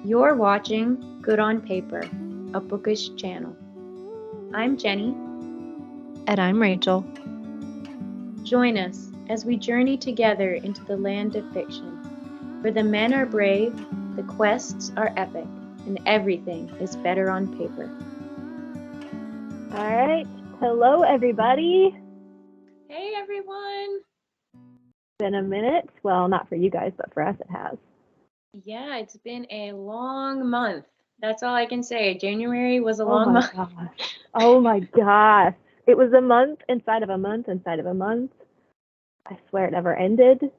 You're watching Good on Paper, a bookish channel. I'm Jenny. And I'm Rachel. Join us as we journey together into the land of fiction, where the men are brave, the quests are epic, and everything is better on paper. All right. Hello, everybody. Hey, everyone. It's been a minute. Well, not for you guys, but for us, it has. Yeah, it's been a long month. That's all I can say. January was a long month. Gosh. Oh my gosh. It was a month inside of a month inside of a month. I swear it never ended.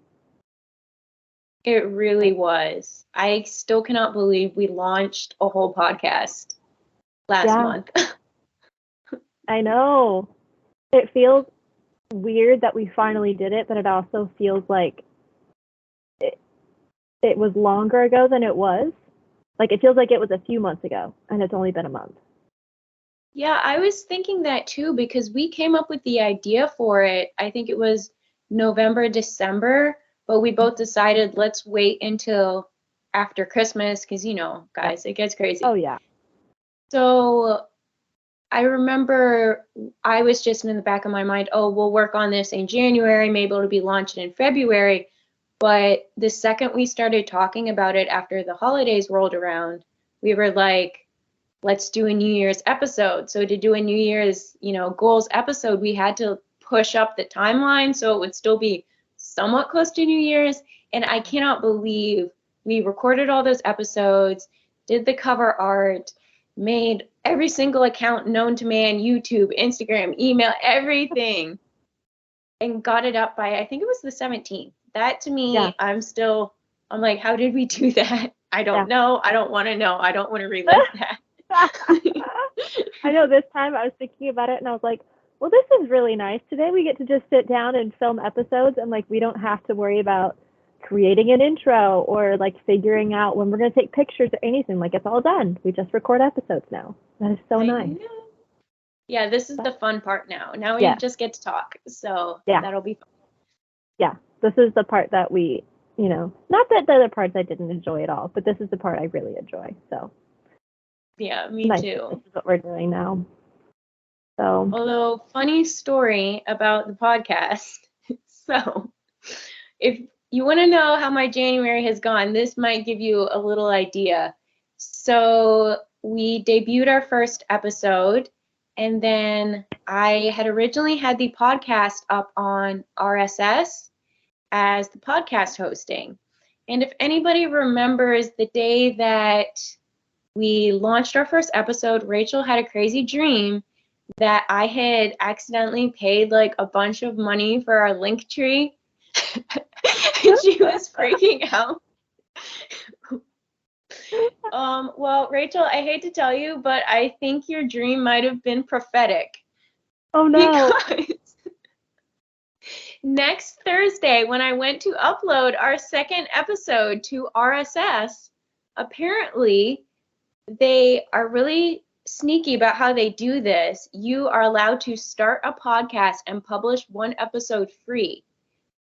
It really was. I still cannot believe we launched a whole podcast last month. I know. It feels weird that we finally did it, but it also feels like it was longer ago than it was. Like, it feels like it was a few months ago, and it's only been a month. Yeah, I was thinking that too, because we came up with the idea for it. I think it was November, December, but we both decided let's wait until after Christmas because, guys, it gets crazy. Oh, yeah. So I remember I was just in the back of my mind, oh, we'll work on this in January, maybe it'll be launched in February. But the second we started talking about it after the holidays rolled around, we were like, let's do a New Year's episode. So to do a New Year's, goals episode, we had to push up the timeline so it would still be somewhat close to New Year's. And I cannot believe we recorded all those episodes, did the cover art, made every single account known to man, YouTube, Instagram, email, everything, and got it up by, I think it was the 17th. That to me, Yeah. I'm like, how did we do that? I don't know. I don't want to know. I don't want to relive that. I know this time I was thinking about it and I was like, well, this is really nice. Today we get to just sit down and film episodes and like we don't have to worry about creating an intro or like figuring out when we're going to take pictures or anything. Like, it's all done. We just record episodes now. That is so nice. Yeah, this is the fun part now. Now we just get to talk. So that'll be fun. Yeah, this is the part that we, not that the other parts I didn't enjoy at all, but this is the part I really enjoy. So yeah, me too. This is what we're doing now. So, although, funny story about the podcast. So if you want to know how my January has gone, this might give you a little idea. So we debuted our first episode, and then I had originally had the podcast up on RSS as the podcast hosting. And if anybody remembers the day that we launched our first episode, Rachel had a crazy dream that I had accidentally paid like a bunch of money for our link tree. And she was freaking out. Well, Rachel, I hate to tell you, but I think your dream might have been prophetic. Oh no. Because next Thursday, when I went to upload our second episode to RSS, apparently they are really sneaky about how they do this. You are allowed to start a podcast and publish one episode free.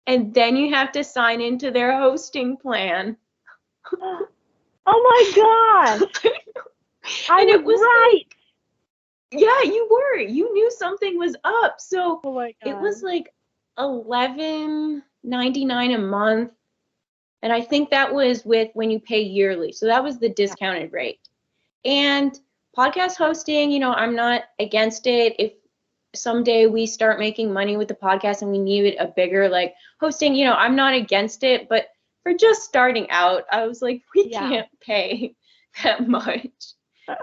And then you have to sign into their hosting plan. Oh my gosh. I was right. Yeah, you were. You knew something was up. So oh my God. It was like $11.99 a month. And I think that was with when you pay yearly. So that was the discounted rate. And podcast hosting, I'm not against it. If someday we start making money with the podcast and we need a bigger like hosting, I'm not against it. But for just starting out, I was like, we can't pay that much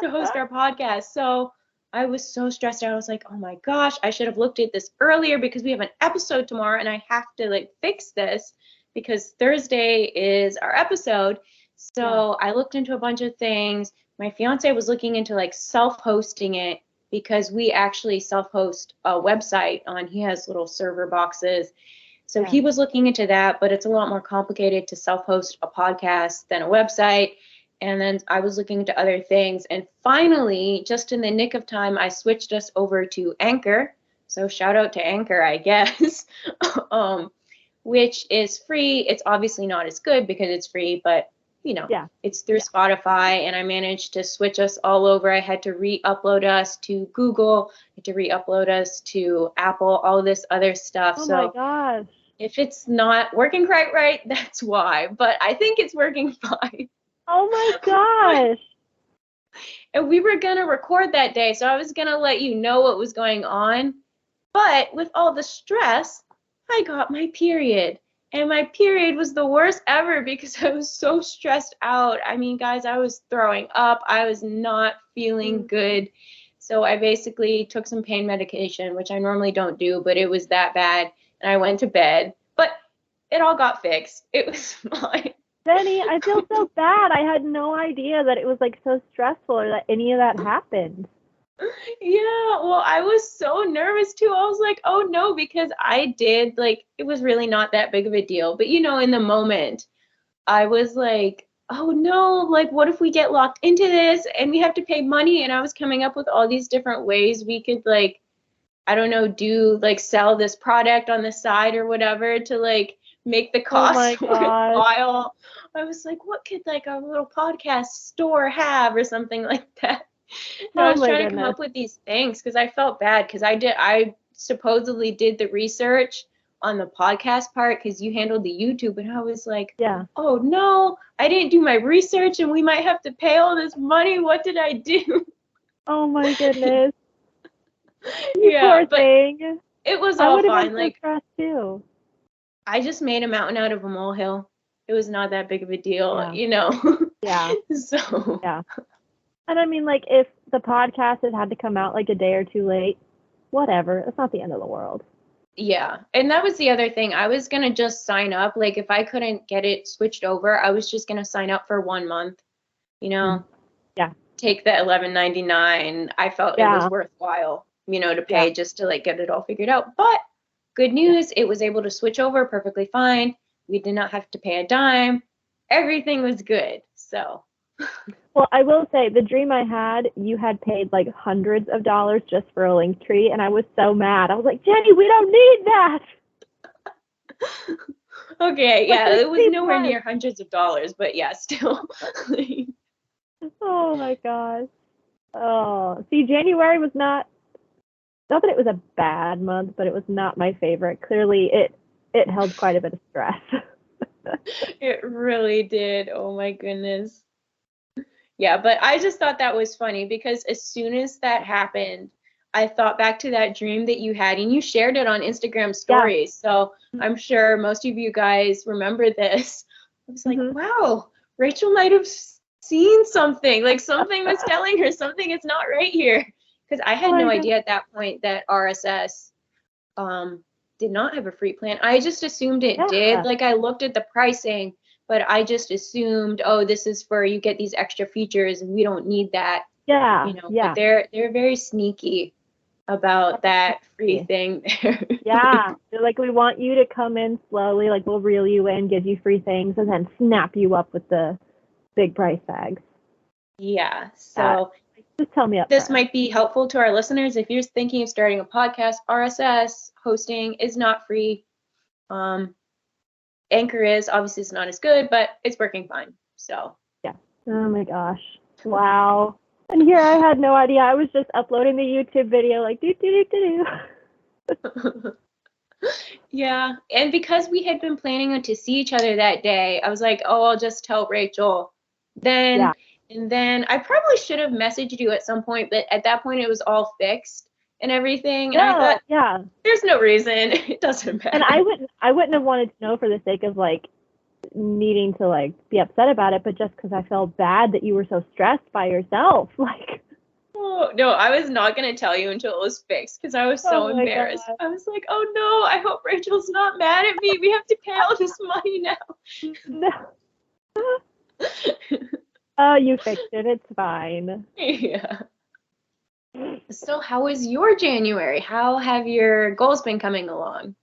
to host our podcast. So I was so stressed out. I was like, oh my gosh, I should have looked at this earlier because we have an episode tomorrow and I have to like fix this because Thursday is our episode. So I looked into a bunch of things. My fiance was looking into like self-hosting it because we actually self-host a website he has little server boxes. So he was looking into that, but it's a lot more complicated to self-host a podcast than a website. And then I was looking into other things. And finally, just in the nick of time, I switched us over to Anchor. So shout out to Anchor, I guess, which is free. It's obviously not as good because it's free, but Yeah. it's through Spotify, and I managed to switch us all over. I had to re-upload us to Google, I had to re-upload us to Apple, all this other stuff. Oh So my gosh. if it's not working quite right, that's why. But I think it's working fine. Oh my gosh. And we were going to record that day, so I was going to let you know what was going on. But with all the stress, I got my period. And my period was the worst ever because I was so stressed out. I mean, guys, I was throwing up. I was not feeling good. So I basically took some pain medication, which I normally don't do, but it was that bad. And I went to bed. But it all got fixed. It was fine. Jenny, I feel so bad. I had no idea that it was like so stressful or that any of that happened. Yeah, well, I was so nervous too. I was like, oh no, because I did, like, it was really not that big of a deal. But in the moment, I was like, oh no, like, what if we get locked into this and we have to pay money? And I was coming up with all these different ways we could, like, I don't know, sell this product on the side or whatever to, like, make the cost worthwhile. I was like, what could, like, a little podcast store have or something like that? So I was trying to come up with these things because I felt bad because I supposedly did the research on the podcast part because you handled the YouTube, and I was like, yeah, oh no, I didn't do my research and we might have to pay all this money. What did I do? Oh my goodness. Yeah, poor thing. It was all fine. Like, stressed too. I just made a mountain out of a molehill. It was not that big of a deal, Yeah. So. Yeah. And I mean, like, if the podcast had to come out like a day or two late, whatever. It's not the end of the world. Yeah. And that was the other thing. I was going to just sign up. Like, if I couldn't get it switched over, I was just going to sign up for 1 month, Yeah. Take the $11.99. I felt it was worthwhile, to pay just to, like, get it all figured out. But good news, it was able to switch over perfectly fine. We did not have to pay a dime. Everything was good. So. Well, I will say the dream I had, you had paid like hundreds of dollars just for a Linktree, and I was so mad. I was like, Jenny, we don't need that. Okay, yeah, it was nowhere near hundreds of dollars, but yeah, still. Oh my gosh. Oh, see, January was not that it was a bad month, but it was not my favorite. Clearly, it held quite a bit of stress. It really did. Oh my goodness. Yeah, but I just thought that was funny because as soon as that happened, I thought back to that dream that you had, and you shared it on Instagram stories. Yeah. So I'm sure most of you guys remember this. I was like, wow, Rachel might have seen something, like something was telling her something is not right here. Because I had no idea at that point that RSS did not have a free plan. I just assumed it did. Like, I looked at the pricing, but I just assumed, oh, this is for you get these extra features and we don't need that. Yeah. But they're very sneaky about that free thing there. Yeah. They're like, we want you to come in slowly, like we'll reel you in, give you free things, and then snap you up with the big price tags. Yeah. So just tell me up this might be helpful to our listeners. If you're thinking of starting a podcast, RSS hosting is not free. Anchor is, obviously it's not as good, but it's working fine. So yeah. Oh my gosh. Wow. And here I had no idea. I was just uploading the YouTube video like do. Yeah. And because we had been planning to see each other that day, I was like, oh, I'll just tell Rachel. And then I probably should have messaged you at some point, but at that point it was all fixed and everything. And I thought, there's no reason. It doesn't matter. And I wouldn't have wanted to know for the sake of like needing to like be upset about it, but just because I felt bad that you were so stressed by yourself. Like, oh no, I was not gonna tell you until it was fixed because I was so embarrassed. God. I was like, oh no, I hope Rachel's not mad at me. We have to pay all this money now. No. Oh, you fixed it. It's fine. Yeah. So how was your January? How have your goals been coming along?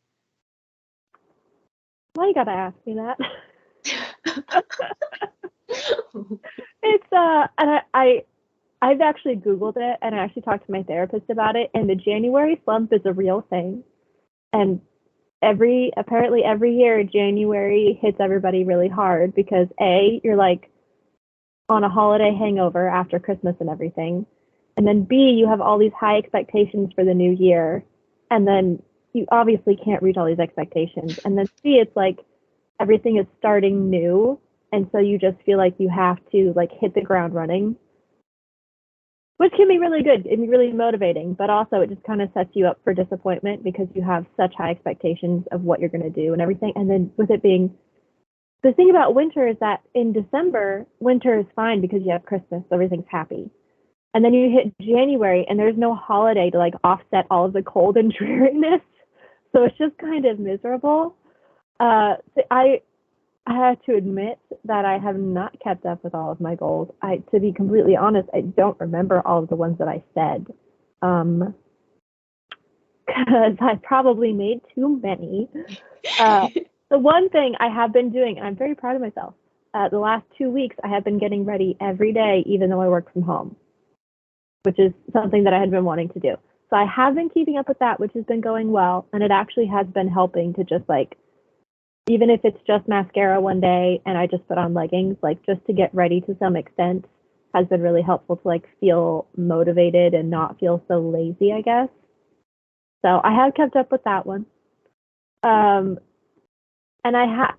Why you gotta ask me that? It's and I've actually Googled it, and I actually talked to my therapist about it, and the January slump is a real thing. And apparently every year January hits everybody really hard because you're like on a holiday hangover after Christmas and everything. And then B, you have all these high expectations for the new year. And then you obviously can't reach all these expectations. And then C, it's like everything is starting new. And so you just feel like you have to like hit the ground running, which can be really good. It can be really motivating, but also it just kind of sets you up for disappointment because you have such high expectations of what you're going to do and everything. And then with it being, the thing about winter is that in December, winter is fine because you have Christmas, so everything's happy. And then you hit January and there's no holiday to like offset all of the cold and dreariness. So it's just kind of miserable. So I have to admit that I have not kept up with all of my goals. To be completely honest, I don't remember all of the ones that I said. Because I probably made too many. The one thing I have been doing, and I'm very proud of myself, the last 2 weeks I have been getting ready every day, even though I work from home, which is something that I had been wanting to do. So I have been keeping up with that, which has been going well, and it actually has been helping to just like, even if it's just mascara one day and I just put on leggings, like just to get ready to some extent has been really helpful to like feel motivated and not feel so lazy, I guess. So I have kept up with that one. And I have,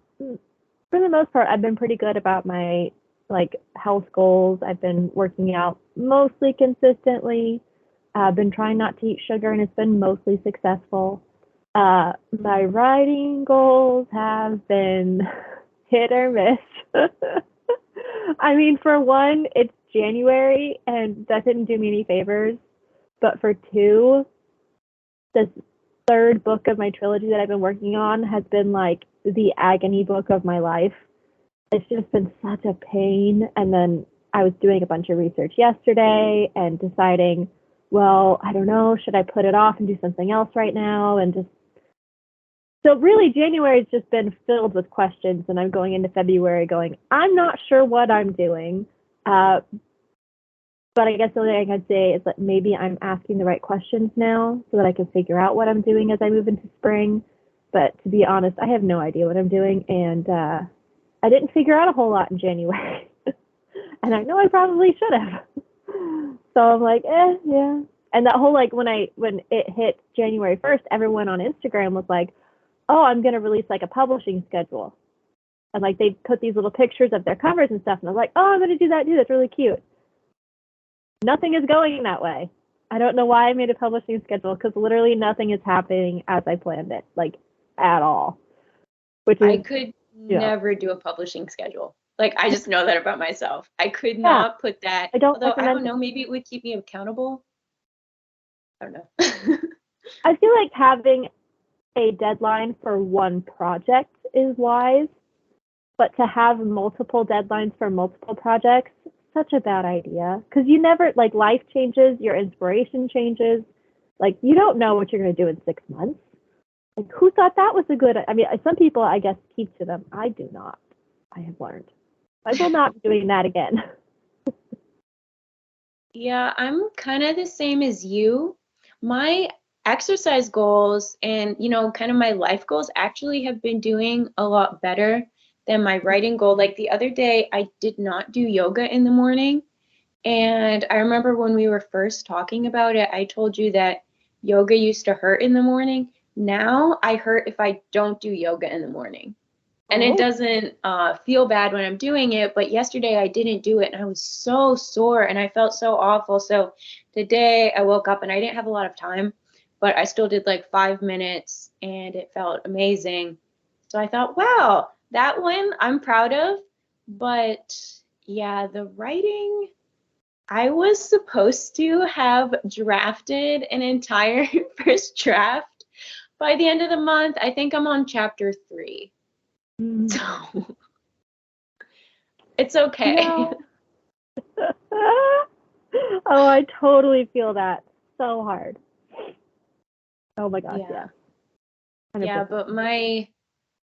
for the most part, I've been pretty good about my like health goals. I've been working out mostly consistently. I've been trying not to eat sugar, and it's been mostly successful. My writing goals have been hit or miss. I mean, for one, it's January, and that didn't do me any favors. But for two, this third book of my trilogy that I've been working on has been like the agony book of my life. It's just been such a pain. And then I was doing a bunch of research yesterday and deciding, well, I don't know, should I put it off and do something else right now? And just so really January has just been filled with questions, and I'm going into February going, I'm not sure what I'm doing. But I guess the only thing I can say is that maybe I'm asking the right questions now so that I can figure out what I'm doing as I move into spring. But to be honest, I have no idea what I'm doing, and I didn't figure out a whole lot in January. And I know I probably should have. So I'm like, yeah. And that whole like when it hit January 1st, everyone on Instagram was like, oh, I'm gonna release like a publishing schedule. And like they put these little pictures of their covers and stuff, and I was like, oh, I'm gonna do that too. That's really cute. Nothing is going that way. I don't know why I made a publishing schedule because literally nothing is happening as I planned it, like at all. Which is, I could never do a publishing schedule. Like, I just know that about myself. I could not put that. Although I don't know, maybe it would keep me accountable. I don't know. I feel like having a deadline for one project is wise, but to have multiple deadlines for multiple projects, such a bad idea. Because you never, like, life changes, your inspiration changes. Like, you don't know what you're going to do in 6 months. Like, who thought that was a good, I mean, some people, I guess, keep to them. I do not. I have learned. I will not be doing that again. Yeah, I'm kind of the same as you. My exercise goals and, kind of my life goals actually have been doing a lot better than my writing goal. Like the other day, I did not do yoga in the morning. And I remember when we were first talking about it, I told you that yoga used to hurt in the morning. Now I hurt if I don't do yoga in the morning. And it doesn't feel bad when I'm doing it, but yesterday I didn't do it and I was so sore and I felt so awful. So today I woke up and I didn't have a lot of time, but I still did like 5 minutes and it felt amazing. So I thought, wow, that one I'm proud of. But yeah, the writing, I was supposed to have drafted an entire first draft by the end of the month. I think I'm on chapter 3. So it's okay. No. Oh, I totally feel that. So hard. Oh my gosh, yeah. 100%. Yeah, but my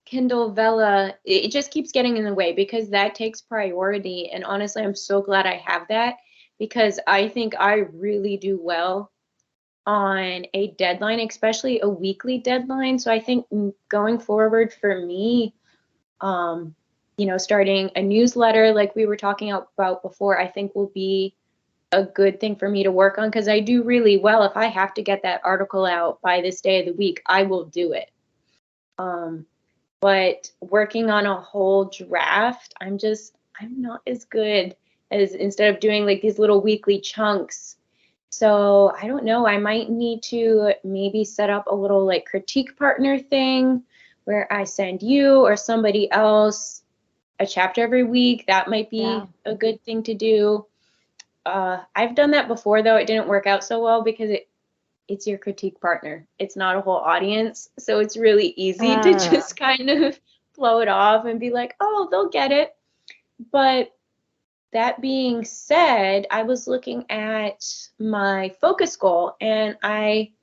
Kindle Vella, it just keeps getting in the way because that takes priority. And honestly, I'm so glad I have that because I think I really do well on a deadline, especially a weekly deadline. So I think going forward for me, starting a newsletter like we were talking about before, I think will be a good thing for me to work on, because I do really well. If I have to get that article out by this day of the week, I will do it. But working on a whole draft, I'm not as good as, instead of doing like these little weekly chunks. So I don't know, I might need to maybe set up a little like critique partner thing where I send you or somebody else a chapter every week. That might be a good thing to do. I've done that before, though. It didn't work out so well because it's your critique partner. It's not a whole audience. So it's really easy to just kind of blow it off and be like, oh, they'll get it. But that being said, I was looking at my focus goal, and I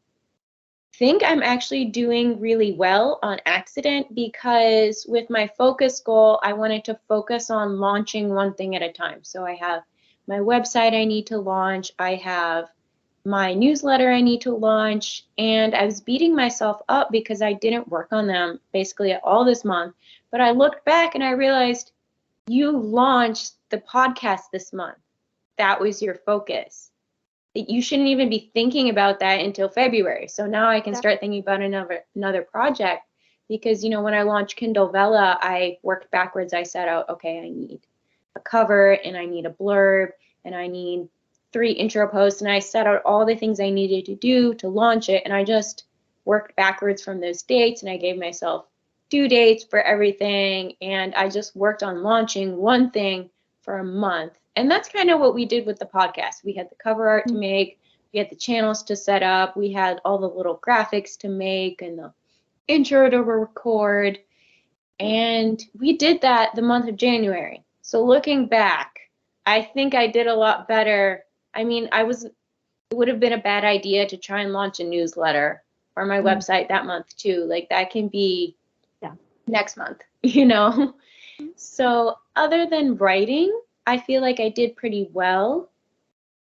think I'm actually doing really well on accident, because with my focus goal, I wanted to focus on launching one thing at a time. So I have my website I need to launch, I have my newsletter I need to launch, and I was beating myself up because I didn't work on them basically at all this month. But I looked back and I realized you launched the podcast this month. That was your focus. You shouldn't even be thinking about that until February. So now I can start thinking about another project, because when I launched Kindle Vella, I worked backwards. I set out, okay, I need a cover and I need a blurb and I need 3 intro posts, and I set out all the things I needed to do to launch it, and I just worked backwards from those dates, and I gave myself due dates for everything, and I just worked on launching one thing for a month. And that's kind of what we did with the podcast. We had the cover art to make, we had the channels to set up, we had all the little graphics to make and the intro to record, and we did that the month of January. So looking back, I think I did a lot better. I mean, it would have been a bad idea to try and launch a newsletter or my website that month too. Like that can be next month, So other than writing, I feel like I did pretty well.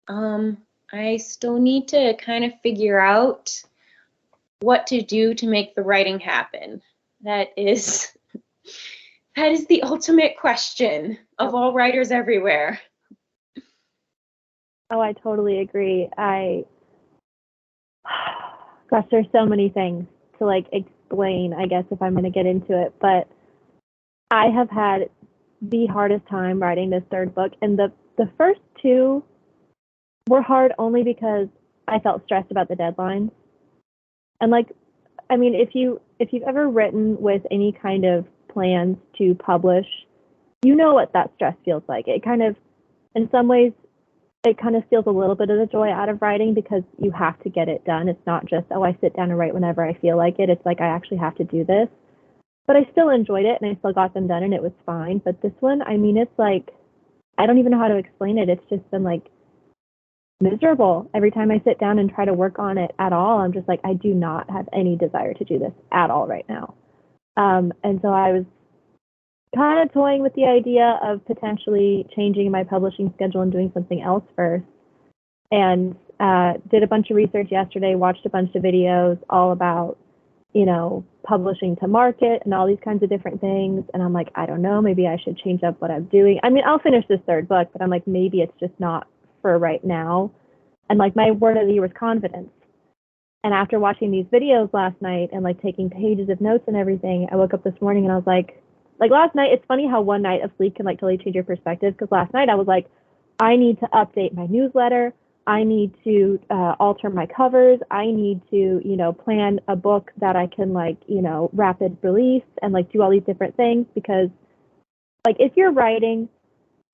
I still need to kind of figure out what to do to make the writing happen. That is the ultimate question of all writers everywhere. Oh, I totally agree. Gosh, there's so many things to explain, I guess, if I'm going to get into it. But I have had the hardest time writing this third book. And the first 2 were hard only because I felt stressed about the deadlines. And if you've ever written with any kind of plans to publish, you know what that stress feels like. It kind of, in some ways, it kind of steals a little bit of the joy out of writing, because you have to get it done. It's not just, I sit down and write whenever I feel like it. It's like, I actually have to do this. But I still enjoyed it, and I still got them done, and it was fine. But this one, it's like, I don't even know how to explain it. It's just been miserable. Every time I sit down and try to work on it at all, I'm just like, I do not have any desire to do this at all right now. And so I was kind of toying with the idea of potentially changing my publishing schedule and doing something else first. And did a bunch of research yesterday, watched a bunch of videos all about, publishing to market and all these kinds of different things. And I'm like, I don't know, maybe I should change up what I'm doing. I mean, I'll finish this third book, but I'm like, maybe it's just not for right now. And my word of the year was confidence. And after watching these videos last night and taking pages of notes and everything, I woke up this morning and I was like last night, it's funny how one night of sleep can totally change your perspective. Because last night I was like, I need to update my newsletter. I need to alter my covers. I need to, plan a book that I can rapid release and do all these different things. Because if you're writing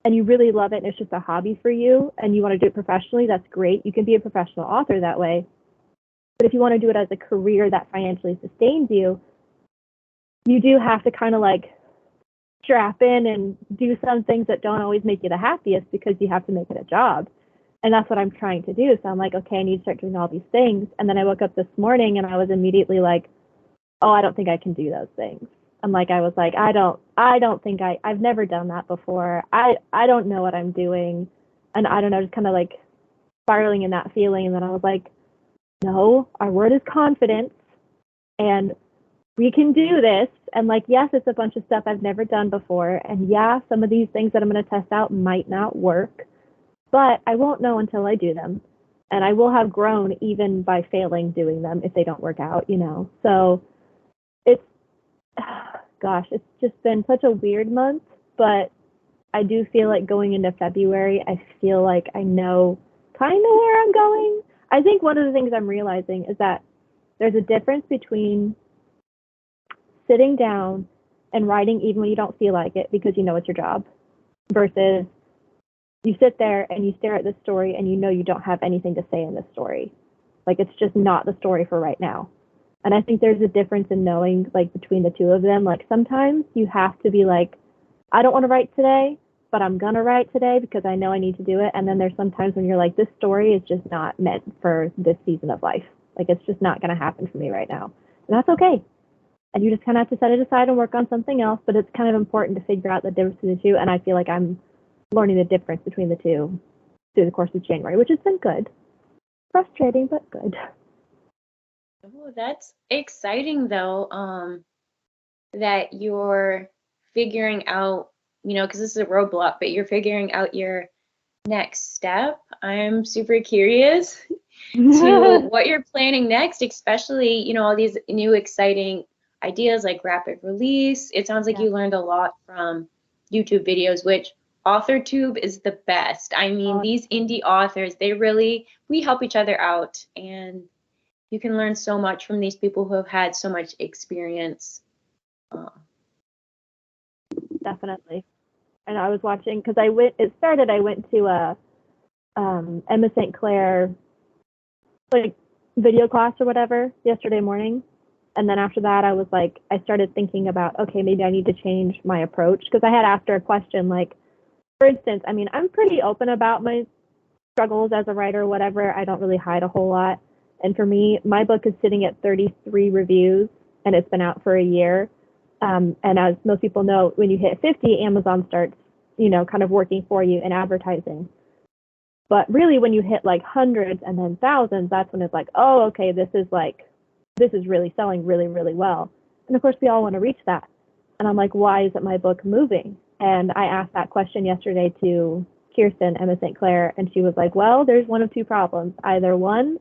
and you really love it and it's just a hobby for you and you want to do it professionally, that's great. You can be a professional author that way. But if you want to do it as a career that financially sustains you, you do have to kind of strap in and do some things that don't always make you the happiest, because you have to make it a job. And that's what I'm trying to do. So I'm like, okay, I need to start doing all these things. And then I woke up this morning and I was immediately like, oh, I don't think I can do those things. I don't think I've never done that before. I don't know what I'm doing. And I don't know, just kind of spiraling in that feeling. And then I was like, no, our word is confidence. And we can do this. And like, yes, it's a bunch of stuff I've never done before. And yeah, some of these things that I'm going to test out might not work, but I won't know until I do them. And I will have grown even by failing doing them if they don't work out, you know? So it's, gosh, it's just been such a weird month, but I do feel like going into February, I feel like I know kind of where I'm going. I think one of the things I'm realizing is that there's a difference between sitting down and writing even when you don't feel like it because you know it's your job versus you sit there and you stare at this story and you know you don't have anything to say in this story. Like it's just not the story for right now. And I think there's a difference in knowing like between the two of them. Like sometimes you have to be like, I don't want to write today, but I'm going to write today because I know I need to do it. And then there's sometimes when you're like, this story is just not meant for this season of life. Like it's just not going to happen for me right now. And that's okay. And you just kind of have to set it aside and work on something else. But it's kind of important to figure out the difference between the two. And I feel like I'm learning the difference between the two through the course of January, which has been good. Frustrating, but good. Oh, that's exciting though. That you're figuring out, you know, because this is a roadblock, but you're figuring out your next step. I'm super curious to what you're planning next, especially, you know, all these new exciting ideas like rapid release. It sounds like you learned a lot from YouTube videos, which AuthorTube is the best. I mean, these indie authors, we help each other out, and you can learn so much from these people who have had so much experience. Definitely. And I was watching because I went to a Emma St. Clair like video class or whatever yesterday morning. And then after that, I was like, I started thinking about, okay, maybe I need to change my approach because I had asked her a question like, for instance, I mean, I'm pretty open about my struggles as a writer, whatever. I don't really hide a whole lot. And for me, my book is sitting at 33 reviews and it's been out for a year. And as most people know, when you hit 50, Amazon starts, you know, kind of working for you in advertising. But really, when you hit like hundreds and then thousands, that's when it's like, oh, okay, this is really selling really, really well. And of course, we all want to reach that. And I'm like, why isn't my book moving? And I asked that question yesterday to Kirsten, Emma St. Clair, and she was like, well, there's one of two problems. Either one,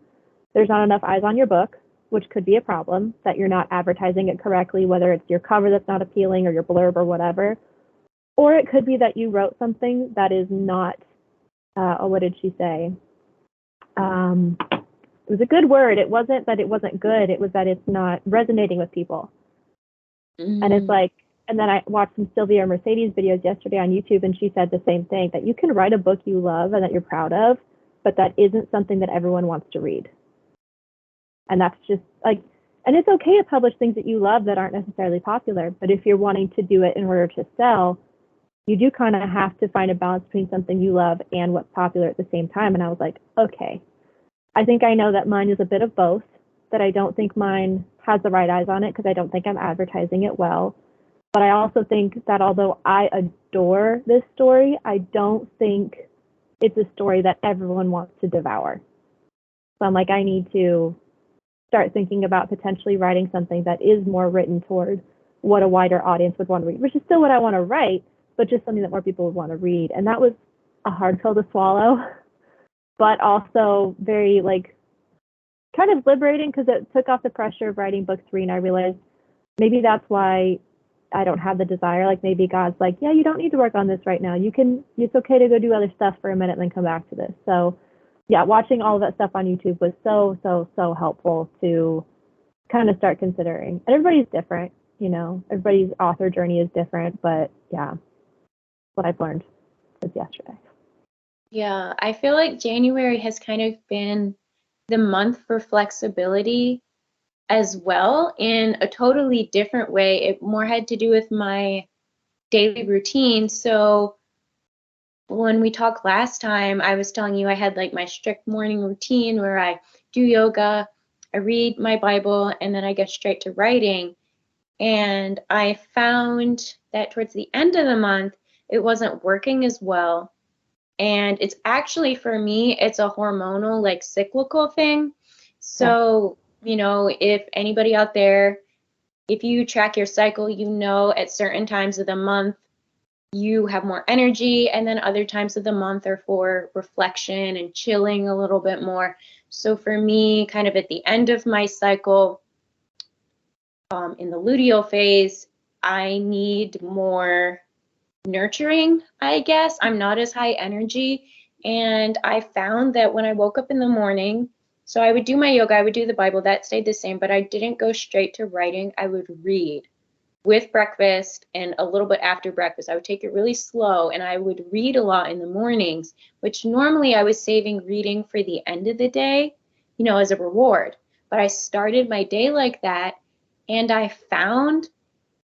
there's not enough eyes on your book, which could be a problem, that you're not advertising it correctly, whether it's your cover that's not appealing or your blurb or whatever. Or it could be that you wrote something that is not, what did she say? It was a good word. It wasn't that it wasn't good. It was that it's not resonating with people. Mm. And it's like, and then I watched some Sylvia Mercedes videos yesterday on YouTube, and she said the same thing, that you can write a book you love and that you're proud of, but that isn't something that everyone wants to read. And that's just like, and it's okay to publish things that you love that aren't necessarily popular, but if you're wanting to do it in order to sell, you do kind of have to find a balance between something you love and what's popular at the same time. And I was like, okay, I think I know that mine is a bit of both, that I don't think mine has the right eyes on it because I don't think I'm advertising it well. But I also think that although I adore this story, I don't think it's a story that everyone wants to devour. So I'm like, I need to start thinking about potentially writing something that is more written toward what a wider audience would want to read, which is still what I want to write, but just something that more people would want to read. And that was a hard pill to swallow, but also very like kind of liberating because it took off the pressure of writing book 3. And I realized maybe that's why I don't have the desire. Like maybe God's like, yeah, you don't need to work on this right now. It's okay to go do other stuff for a minute and then come back to this. So yeah, watching all of that stuff on YouTube was so helpful to kind of start considering. And everybody's different, you know, everybody's author journey is different, but yeah, what I've learned was yesterday. Yeah, I feel like January has kind of been the month for flexibility as well in a totally different way. It more had to do with my daily routine. So when we talked last time, I was telling you I had like my strict morning routine where I do yoga, I read my Bible, and then I get straight to writing. And I found that towards the end of the month, it wasn't working as well. And it's actually, for me, it's a hormonal, like cyclical thing. So, you know, if anybody out there if you track your cycle, you know at certain times of the month you have more energy, and then other times of the month are for reflection and chilling a little bit more. So for me, kind of at the end of my cycle, in the luteal phase, I need more nurturing, I guess. I'm not as high energy. And I found that when I woke up in the morning, so I would do my yoga, I would do the Bible, that stayed the same, but I didn't go straight to writing. I would read with breakfast and a little bit after breakfast. I would take it really slow, and I would read a lot in the mornings, which normally I was saving reading for the end of the day, as a reward. But I started my day like that, and I found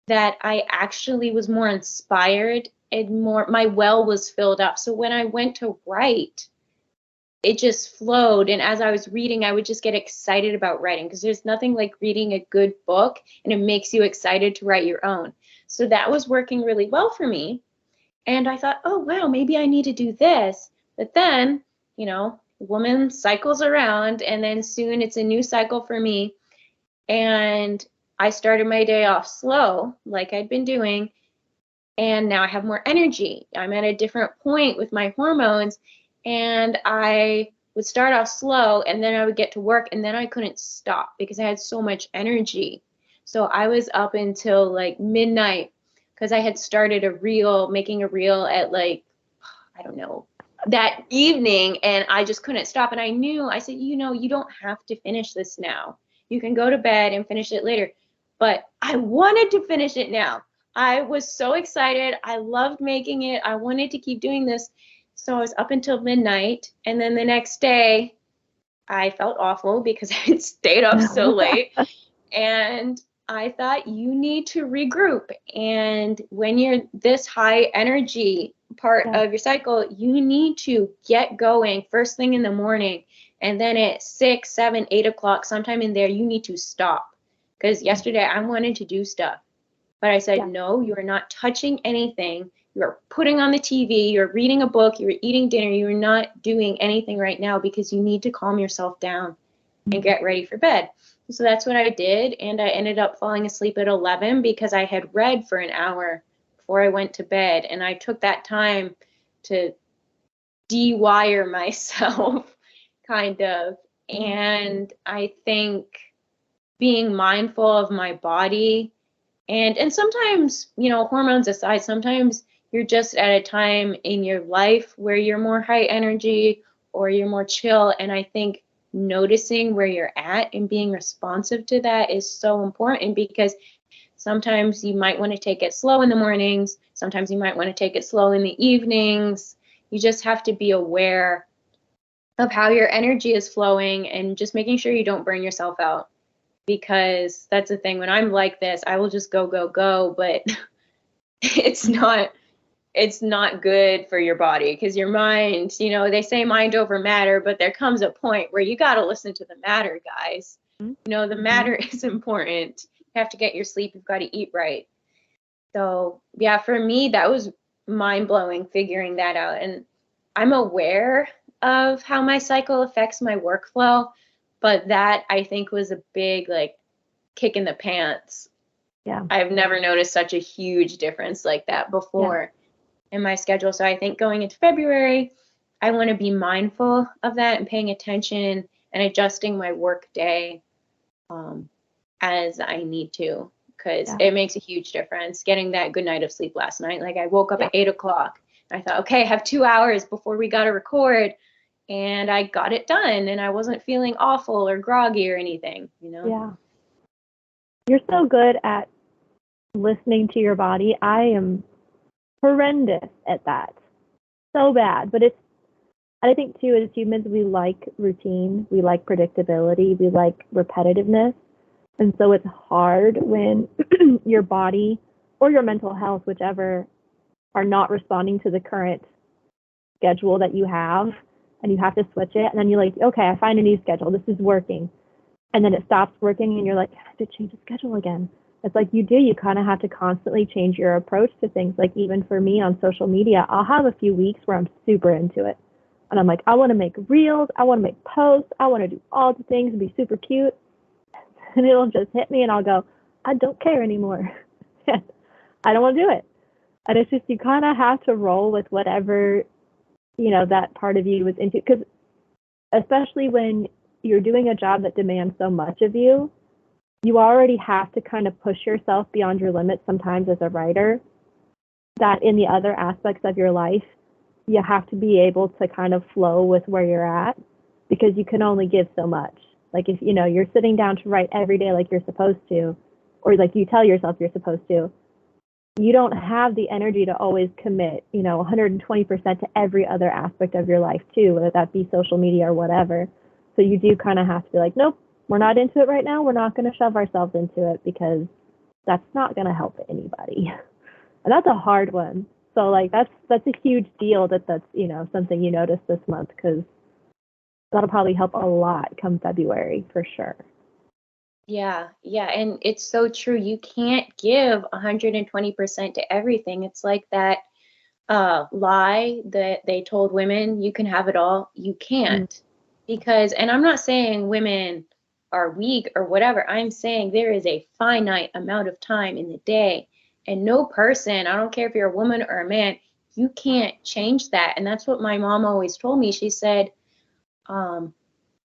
that I actually was more inspired and my well was filled up. So when I went to write, it just flowed. And as I was reading, I would just get excited about writing, because there's nothing like reading a good book and it makes you excited to write your own. So that was working really well for me. And I thought, oh, wow, maybe I need to do this. But then, woman cycles around, and then soon it's a new cycle for me. And I started my day off slow, like I'd been doing. And now I have more energy. I'm at a different point with my hormones. And I would start off slow, and then I would get to work, and then I couldn't stop because I had so much energy. So I was up until like midnight, because I had started making a reel at like, I don't know, that evening, and I just couldn't stop. And I said, you don't have to finish this now. You can go to bed and finish it later. But I wanted to finish it now. I was so excited. I loved making it. I wanted to keep doing this. So I was up until midnight, and then the next day I felt awful because I had stayed up so late. And I thought, you need to regroup. And when you're this high energy part of your cycle, you need to get going first thing in the morning. And then at 6, 7, 8 o'clock, sometime in there, you need to stop. Because yesterday I wanted to do stuff, but I said, no, you are not touching anything. You're putting on the TV, you're reading a book, you're eating dinner, you're not doing anything right now, because you need to calm yourself down and get ready for bed. So that's what I did, and I ended up falling asleep at 11 because I had read for an hour before I went to bed, and I took that time to de-wire myself, kind of. And I think being mindful of my body, and sometimes, hormones aside, sometimes you're just at a time in your life where you're more high energy or you're more chill. And I think noticing where you're at and being responsive to that is so important, because sometimes you might want to take it slow in the mornings. Sometimes you might want to take it slow in the evenings. You just have to be aware of how your energy is flowing and just making sure you don't burn yourself out. Because that's the thing, when I'm like this, I will just go, but it's not good for your body, because your mind, they say mind over matter, but there comes a point where you got to listen to the matter, guys. The matter is important. You have to get your sleep. You've got to eat right. So yeah, for me, that was mind blowing, figuring that out. And I'm aware of how my cycle affects my workflow, but that, I think, was a big kick in the pants. Yeah. I've never noticed such a huge difference like that before in my schedule. So I think going into February, I want to be mindful of that and paying attention and adjusting my work day as I need to, because it makes a huge difference. Getting that good night of sleep last night. I woke up at 8 o'clock. I thought, okay, I have 2 hours before we got to record. And I got it done, and I wasn't feeling awful or groggy or anything, Yeah. You're so good at listening to your body. I am horrendous at that. So bad. But I think too, as humans, we like routine, we like predictability, we like repetitiveness. And so it's hard when your body or your mental health, whichever, are not responding to the current schedule that you have, and you have to switch it. And then you're like, okay, I find a new schedule. This is working. And then it stops working, and you're like, I have to change the schedule again. It's like you kind of have to constantly change your approach to things. Like even for me on social media, I'll have a few weeks where I'm super into it. And I'm like, I want to make reels. I want to make posts. I want to do all the things and be super cute. And it'll just hit me, and I'll go, I don't care anymore. I don't want to do it. And it's just, you kind of have to roll with whatever, that part of you was into. Because especially when you're doing a job that demands so much of you, you already have to kind of push yourself beyond your limits sometimes as a writer, that in the other aspects of your life, you have to be able to kind of flow with where you're at, because you can only give so much. Like if, you're sitting down to write every day like you're supposed to, or like you tell yourself you're supposed to, you don't have the energy to always commit, 120% to every other aspect of your life too, whether that be social media or whatever. So you do kind of have to be like, nope, we're not into it right now. We're not going to shove ourselves into it, because that's not going to help anybody. And that's a hard one. So like that's a huge deal that's something you notice this month, because that'll probably help a lot come February for sure. Yeah, and it's so true. You can't give 120% to everything. It's like that lie that they told women, you can have it all. You can't. Because, and I'm not saying women are weak or whatever. I'm saying there is a finite amount of time in the day, and no person, I don't care if you're a woman or a man, you can't change that. And that's what my mom always told me. She said,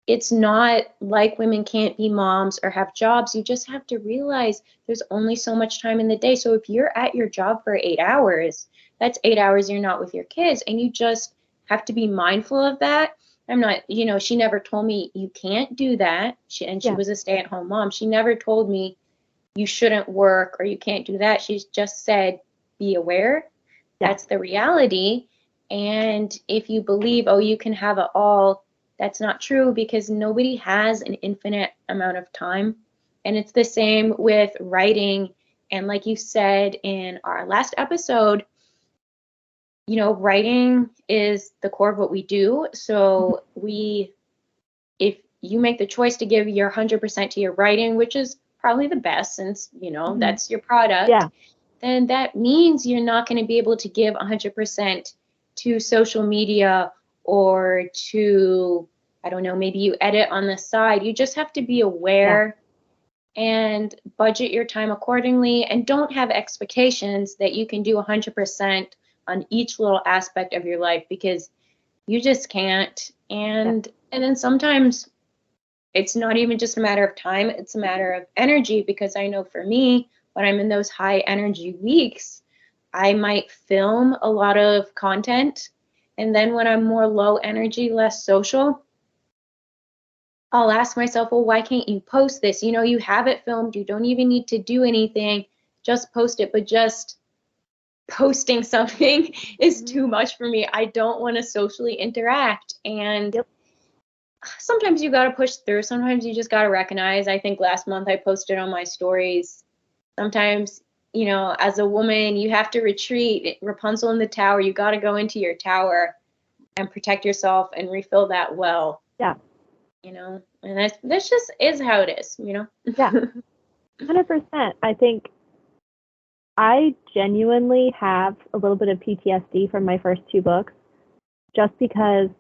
it's not like women can't be moms or have jobs. You just have to realize there's only so much time in the day. So if you're at your job for 8 hours, that's 8 hours you're not with your kids. And you just have to be mindful of that. I'm not, she never told me you can't do that. She was a stay-at-home mom. She never told me you shouldn't work or you can't do that. She just said, be aware. That's the reality. And if you believe, oh, you can have it all, that's not true, because nobody has an infinite amount of time. And it's the same with writing. And like you said in our last episode, writing is the core of what we do. So if you make the choice to give your 100% to your writing, which is probably the best since, that's your product, then that means you're not going to be able to give 100% to social media or to, I don't know, maybe you edit on the side. You just have to be aware and budget your time accordingly, and don't have expectations that you can do 100% on each little aspect of your life, because you just can't. And then sometimes it's not even just a matter of time, it's a matter of energy, because I know for me, when I'm in those high energy weeks, I might film a lot of content. And then when I'm more low energy, less social, I'll ask myself, well, why can't you post this? You have it filmed. You don't even need to do anything. Just post it. But just posting something is too much for me. I don't want to socially interact. And sometimes you got to push through. Sometimes you just got to recognize. I think last month I posted on my stories. Sometimes, as a woman, you have to retreat. Rapunzel in the tower, you got to go into your tower and protect yourself and refill that well. Yeah. And that's just is how it is, Yeah. 100%. I think I genuinely have a little bit of PTSD from my first 2 books, just because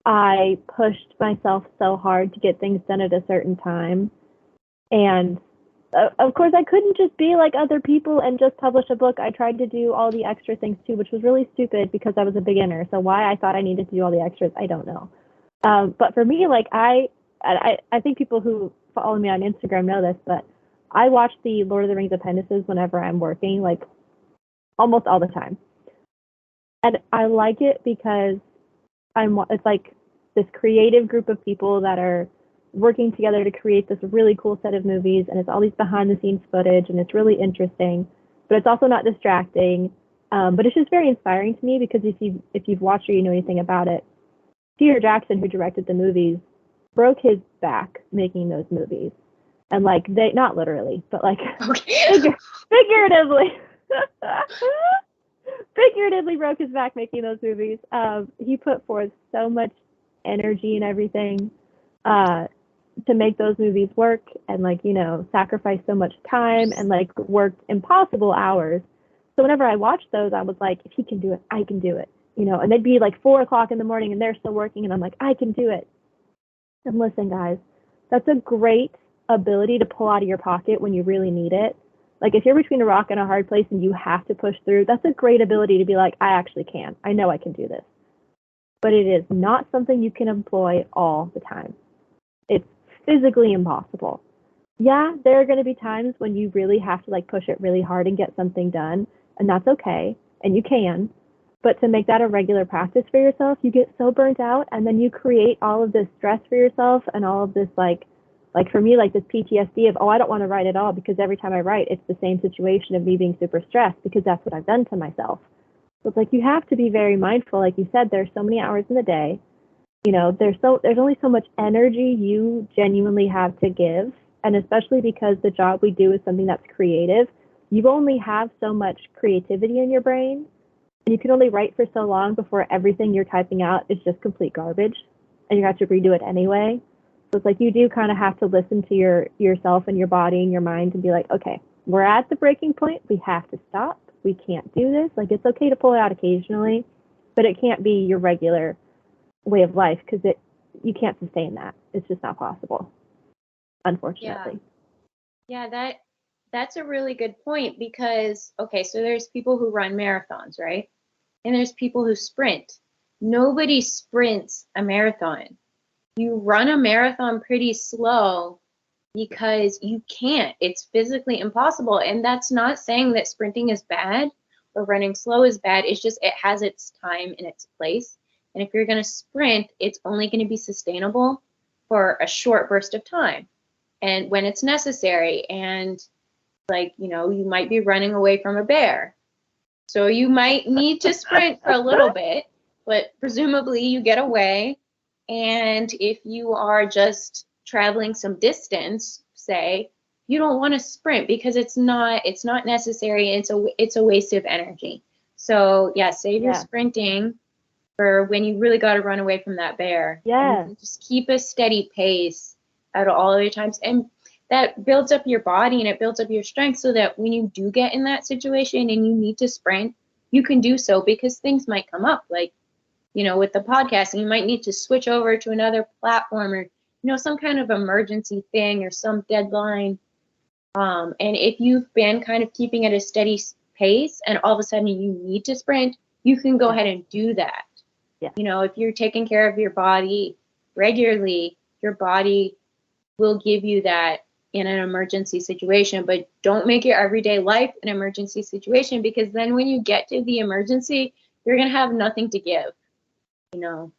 I pushed myself so hard to get things done at a certain time. And of course, I couldn't just be like other people and just publish a book. I tried to do all the extra things too, which was really stupid because I was a beginner. So why I thought I needed to do all the extras, I don't know. But for me, like I think people who follow me on Instagram know this, but I watch the Lord of the Rings appendices whenever I'm working, like almost all the time. And I like it because it's like this creative group of people that are working together to create this really cool set of movies, and it's all these behind the scenes footage, and it's really interesting, but it's also not distracting. But it's just very inspiring to me, because if you've watched or you know anything about it, Peter Jackson, who directed the movies, broke his back making those movies. And like they, not literally, but like figuratively, figuratively broke his back making those movies. He put forth so much energy and everything to make those movies work, and like, sacrifice so much time and like worked impossible hours. So whenever I watched those, I was like, if he can do it, I can do it. And they'd be like 4:00 in the morning and they're still working, and I'm like, I can do it. And listen, guys, that's a great ability to pull out of your pocket when you really need it. Like if you're between a rock and a hard place and you have to push through, that's a great ability to be like, I actually can. I know I can do this. But it is not something you can employ all the time. It's physically impossible. Yeah, there are going to be times when you really have to like push it really hard and get something done, and that's okay, and you can. But to make that a regular practice for yourself, you get so burnt out, and then you create all of this stress for yourself and all of this like for me, like this PTSD of, oh, I don't want to write at all because every time I write, it's the same situation of me being super stressed because that's what I've done to myself. So it's like you have to be very mindful. Like you said, there's so many hours in the day. You know, there's only so much energy you genuinely have to give. And especially because the job we do is something that's creative, you only have so much creativity in your brain. And you can only write for so long before everything you're typing out is just complete garbage. And you have to redo it anyway. So it's like you do kind of have to listen to yourself and your body and your mind and be like, okay, we're at the breaking point. We have to stop. We can't do this. Like it's okay to pull it out occasionally, but it can't be your regular way of life because you can't sustain that. It's just not possible, unfortunately. Yeah, that's a really good point because, okay, so there's people who run marathons, right? And there's people who sprint. Nobody sprints a marathon. You run a marathon pretty slow because you can't. It's physically impossible. And that's not saying that sprinting is bad or running slow is bad. It's just it has its time and its place. And if you're going to sprint, it's only going to be sustainable for a short burst of time and when it's necessary. And like, you know, you might be running away from a bear. So you might need to sprint for a little bit, but presumably you get away. And if you are just traveling some distance, say, you don't want to sprint because it's not necessary. It's a waste of energy. So yeah, save your sprinting for when you really got to run away from that bear. Yeah. And just keep a steady pace at all other times. And that builds up your body and it builds up your strength so that when you do get in that situation and you need to sprint, you can do so because things might come up. Like, you know, with the podcast, and you might need to switch over to another platform or, you know, some kind of emergency thing or some deadline. And if you've been kind of keeping at a steady pace and all of a sudden you need to sprint, you can go ahead and do that. Yeah. You know, if you're taking care of your body regularly, your body will give you that in an emergency situation, but don't make your everyday life an emergency situation because then when you get to the emergency, you're going to have nothing to give. You know,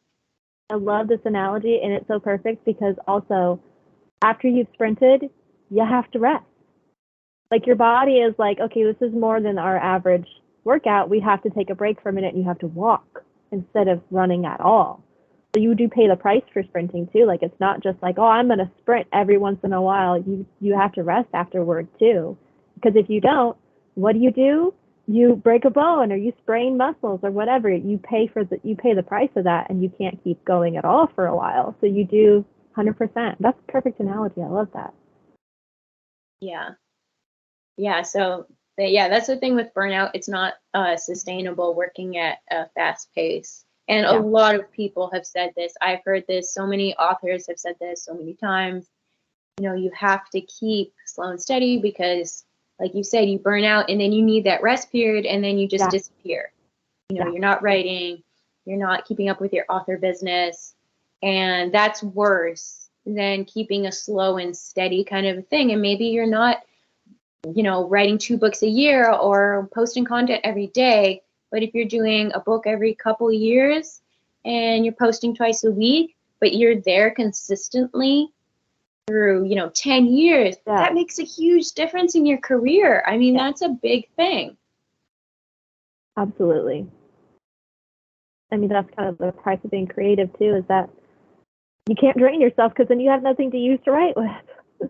I love this analogy, and it's so perfect because also after you've sprinted, you have to rest. Like your body is like, okay, this is more than our average workout. We have to take a break for a minute and you have to walk instead of running at all. So you do pay the price for sprinting too. Like it's not just like, oh, I'm going to sprint every once in a while. You have to rest afterward too. Because if you don't, what do? You break a bone or you sprain muscles or whatever. You pay the price of that and you can't keep going at all for a while. So you do 100%. That's a perfect analogy. I love that. Yeah. Yeah. So that's the thing with burnout. It's not sustainable working at a fast pace. And a lot of people have said this. I've heard this. So many authors have said this so many times. You know, you have to keep slow and steady because, like you said, you burn out and then you need that rest period and then you just disappear. You know, you're not writing, you're not keeping up with your author business. And that's worse than keeping a slow and steady kind of thing. And maybe you're not, you know, writing 2 books a year or posting content every day. But if you're doing a book every couple years and you're posting twice a week, but you're there consistently through, you know, 10 years, that makes a huge difference in your career. I mean, that's a big thing. Absolutely. I mean, that's kind of the price of being creative too, is that you can't drain yourself because then you have nothing to use to write with.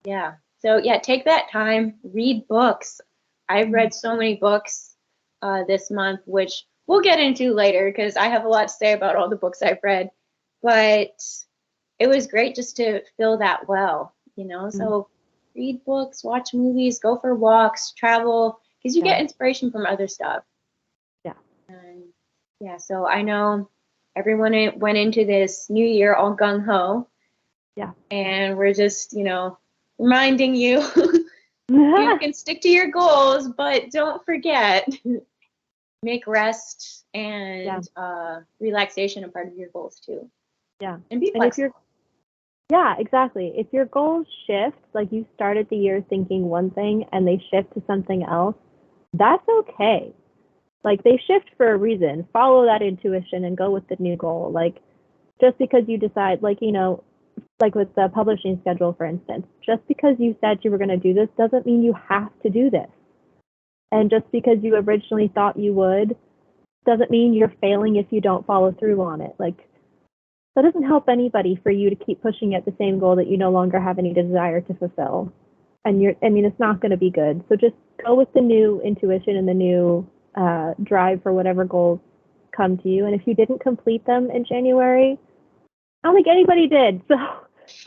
Yeah. So take that time, read books. I've read so many books this month, which we'll get into later because I have a lot to say about all the books I've read. But it was great just to fill that well, you know. So read books, watch movies, go for walks, travel, because you get inspiration from other stuff. Yeah. And so I know everyone went into this new year all gung-ho. Yeah. And we're just, reminding you, you can stick to your goals, but don't forget, make rest and relaxation a part of your goals too. Yeah. And be And flexible. yeah, exactly. If your goals shift, like you started the year thinking one thing and they shift to something else, that's okay. Like they shift for a reason. Follow that intuition and go with the new goal. Like just because you decide, like, like with the publishing schedule, for instance, just because you said you were going to do this doesn't mean you have to do this. And just because you originally thought you would doesn't mean you're failing if you don't follow through on it. Like that doesn't help anybody for you to keep pushing at the same goal that you no longer have any desire to fulfill. And it's not going to be good. So just go with the new intuition and the new drive for whatever goals come to you. And if you didn't complete them in January, I don't think anybody did. So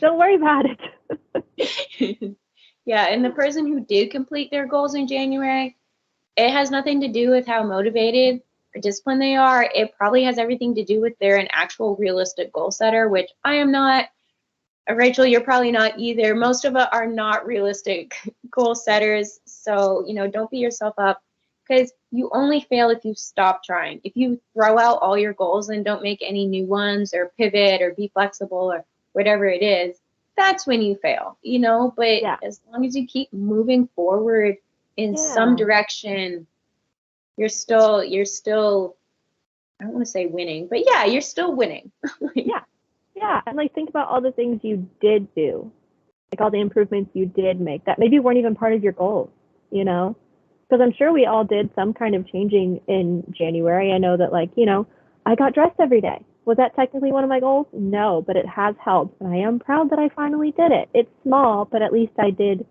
don't worry about it. Yeah, and the person who did complete their goals in January, it has nothing to do with how motivated or disciplined they are. It probably has everything to do with they're an actual realistic goal setter, which I am not. Rachel, you're probably not either. Most of us are not realistic goal setters. So, don't beat yourself up because you only fail if you stop trying. If you throw out all your goals and don't make any new ones or pivot or be flexible or whatever it is, that's when you fail, but as long as you keep moving forward in some direction, you're still, I don't want to say winning, but yeah, you're still winning. Yeah, and like think about all the things you did do, like all the improvements you did make that maybe weren't even part of your goals, Because I'm sure we all did some kind of changing in January. I know that I got dressed every day. Was that technically one of my goals? No, but it has helped, and I am proud that I finally did it. It's small, but at least I did,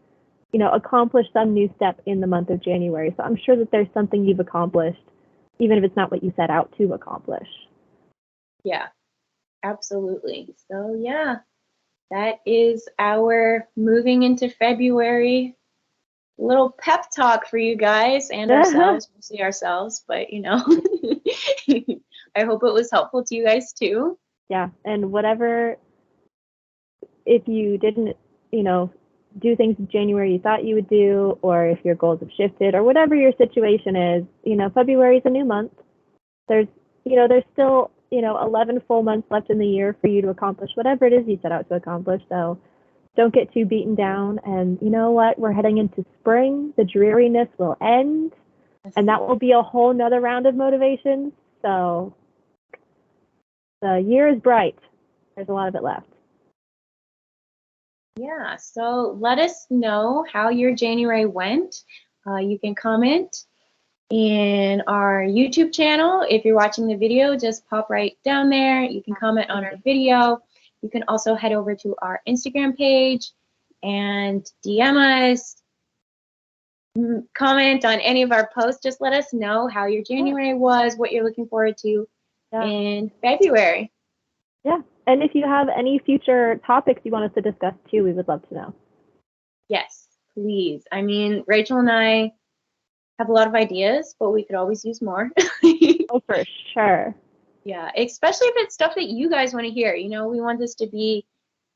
accomplish some new step in the month of January. So I'm sure that there's something you've accomplished, even if it's not what you set out to accomplish. Yeah. Absolutely. So yeah, that is our moving into February little pep talk for you guys and ourselves, mostly ourselves, but I hope it was helpful to you guys too. Yeah, and whatever, if you didn't, do things in January you thought you would do, or if your goals have shifted, or whatever your situation is, February is a new month. There's still 11 full months left in the year for you to accomplish whatever it is you set out to accomplish. So don't get too beaten down. And you know what? We're heading into spring. The dreariness will end, and that will be a whole nother round of motivation. So the year is bright. There's a lot of it left. Yeah, so let us know how your January went. You can comment in our YouTube channel. If you're watching the video, just pop right down there. You can comment on our video. You can also head over to our Instagram page and DM us. Comment on any of our posts. Just let us know how your January was, what you're looking forward to in February. Yeah, and if you have any future topics you want us to discuss too, we would love to know. Yes, please. I mean, Rachel and I have a lot of ideas, but we could always use more. Oh, for sure. Yeah, especially if it's stuff that you guys want to hear. We want this to be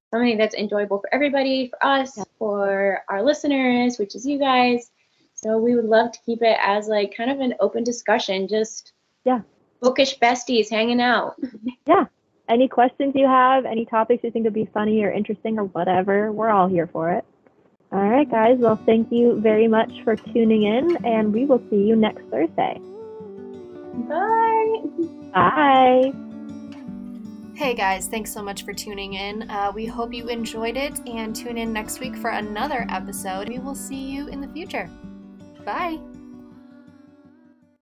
something that's enjoyable for everybody, for us, for our listeners, which is you guys. So we would love to keep it as like kind of an open discussion, just bookish besties hanging out. Yeah. Any questions you have, any topics you think would be funny or interesting or whatever, we're all here for it. All right, guys. Well, thank you very much for tuning in, and we will see you next Thursday. Bye. Bye. Hey guys, thanks so much for tuning in. We hope you enjoyed it, and tune in next week for another episode. We will see you in the future. Bye.